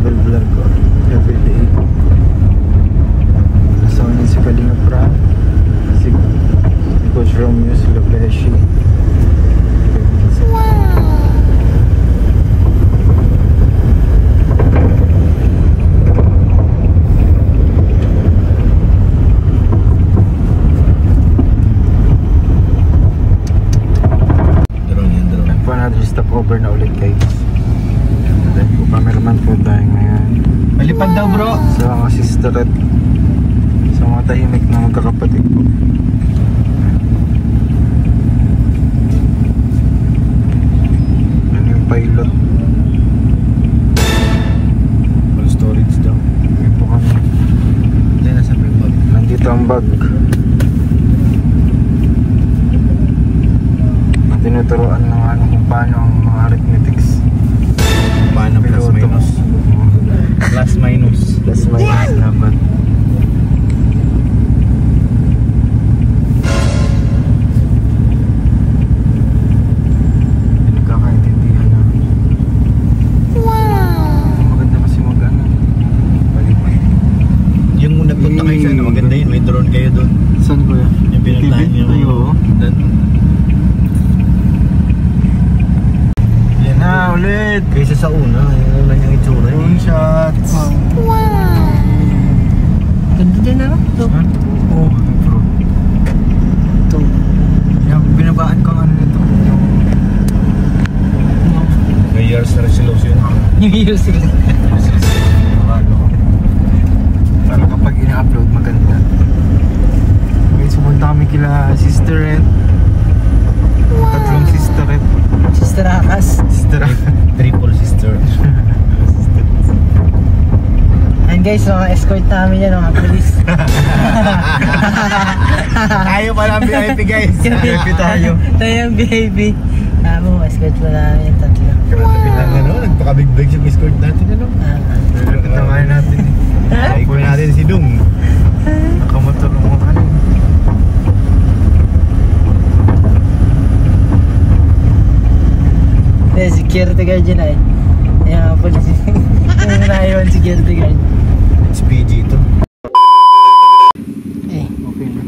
travel vlog ko everyday. Kasama niya si Kalinga Pran, si Coach Romeo, si Lopeshi. Stopover na ulit guys. Dahil po cameraman po tayo ngayon. Malipad daw bro. Sa mga sisterette, sa mga tahimik na magkakapatid po. Yan yung pilot. Full storage daw. Yan po kami. Diyan nasa bag. Nandito ang bag. Tinuturuan ng ano kung paano ang mga arithmetics. Paano plus minus? Plus minus. Plus minus dapat. Nagkakaintindihan na. Wow! Maganda kasi mag-ano. Balik-balik. Yung nagpunta kayo sa ano, maganda yun. May drone kayo doon. Saan ko yan? Yung pinuntahan nyo. Ayo. Na ulit kaysa sa una, yung una niyang itsura. Drone shots. Wow. Ganda din na ito. Oo, bro. Ito. Yung binabaan ko ang ano nito. May years na resolution. New Year's Eve. Para kapag ina-upload maganda. Okay, sumunta kami kila Sisterette. Tatlong Sisterette. Sister Akas. Triple sister. And guys, mga escort namin yan, mga police. Tayo pala ang VIP guys. VIP tayo. Tayo ang VIP. Escort pa namin yung tatlo. Ano, nagpaka-big-big yung escort natin, ano? Tamahin natin eh. Ikuha natin si Dung. Nakamotor ng mga ano. Security guard yun ay. Yung police. Yung naiwan security guard. It's PG ito. Eh. Okay na.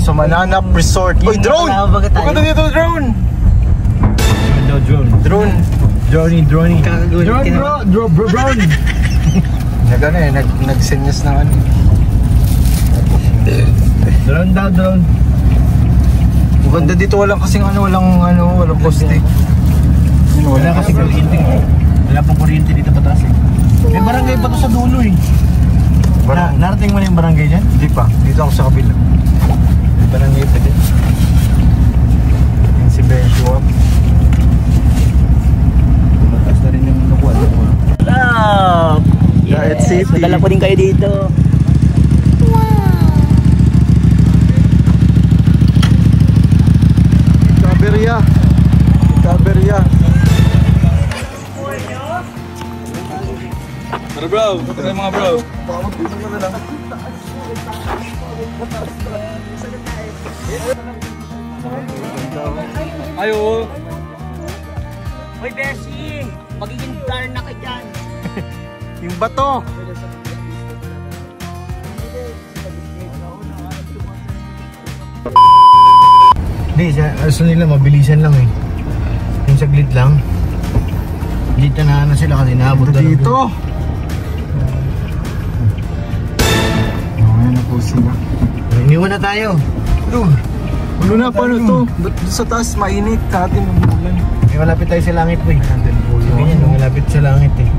Sa Mananap Resort. Uy, drone! Pagkata dito, drone! Drone. Drone. Drone bro. Drone. Nag-ano eh, nag-senyas na ano. Drone daw, drone. Maganda dito, walang kasing ano, walang poste. Wala kasing kuryente. Wala pong kuryente dito pataas eh. May barangay pa to sa dulo eh. Narating mo na yung barangay dyan? Hindi pa, dito ako sa kabila. Barangay pa din. Yung si Benchwap. Mataas na rin yung nakuha. Love! Diet City. Madala po din kayo dito. Caberia. Bro, ito na yung mga bro. Ayo. Hoy Beshi! Magiging dar na ka dyan. Yung bato. Hindi, gusto nila mabilisan lang eh. Yung saglit lang. Dito na sila kasi naabot na dito. Ayan na po sila. Iniwan na tayo. Ano na, paano to? Sa taas, mainit sa atin ang bulan. Eh, malapit tayo sa langit po eh. Nandun po yun. Ganyan, malapit sa langit eh.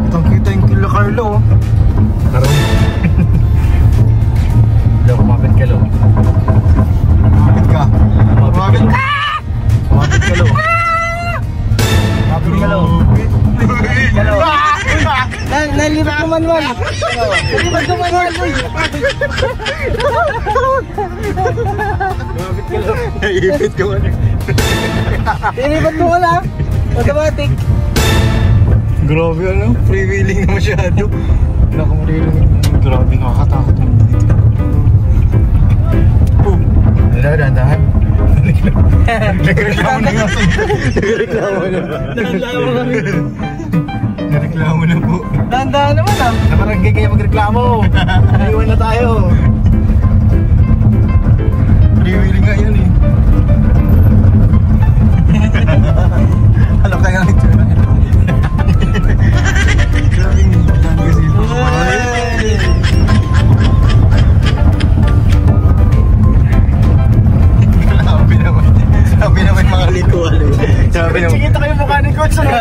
Itong kita yung kila Carlo. Karong. Lo, kumapit ka lo. Kumapit ka. Kumapit ka lo. Hindi ba gumawa mo? Naipit ka man. Hindi ba wala? Automatic. Grabe ano, freewheeling na masyado. Wala akong maririnig. Grabe, nakakatakot mo dito. Boom! Dahan-dahan. Nagreklamo na nga. Nagreklamo na. Nagreklamo na po. Dahan-dahan naman ah. Naparangay kaya magreklamo. Naiwan na tayo. Freewheeling nga yun eh. Ano kaya ang itsura? Sabi naman mga likuan eh. Sabi naman. Sige, tayo mukha ni Coach. Ano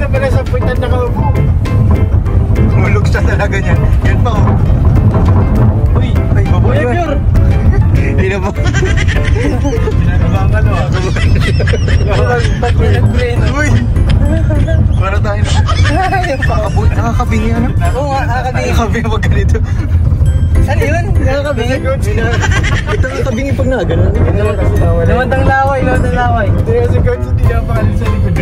pala sa puwitan na kaupo? Mulog siya talaga niyan. Yan pa oh. Uy, mabuhay yun. Hindi na po. Pinagabangan o. Pag pinag-brain. Uy! Para tayo na. Nakakabingi ano? Oo nga, nakakabingi. Nakakabingi pag ganito. Ano yun? Nakakabingi? Ito nakakabingi pag nagano'n. Lumantang laway, lumantang laway. Hindi kasi Coach, hindi napakalil sa likod.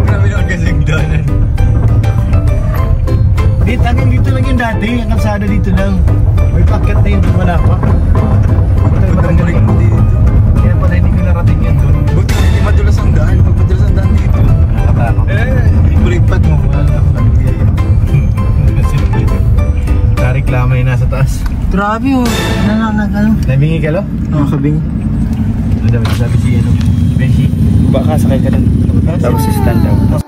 Grabe naman kasi nagdanan. Dito lang yung dati. Ang kalsada dito lang. May packet na yun, wala pa. Matanggaling mo dito. Kaya pala hindi ko narating yan doon. Buti hindi madulas ang daan. Pag madulas ang daan dito. Nakakatakot. Pulipad mo. Wala na. Nareklamo yung nasa taas. Grabe oh. Ano? Nabingi ka lo? Nakakabingi. Ano dapat sabi si ano? Beshi? Baka sakay ka lang. Tapos si stand up.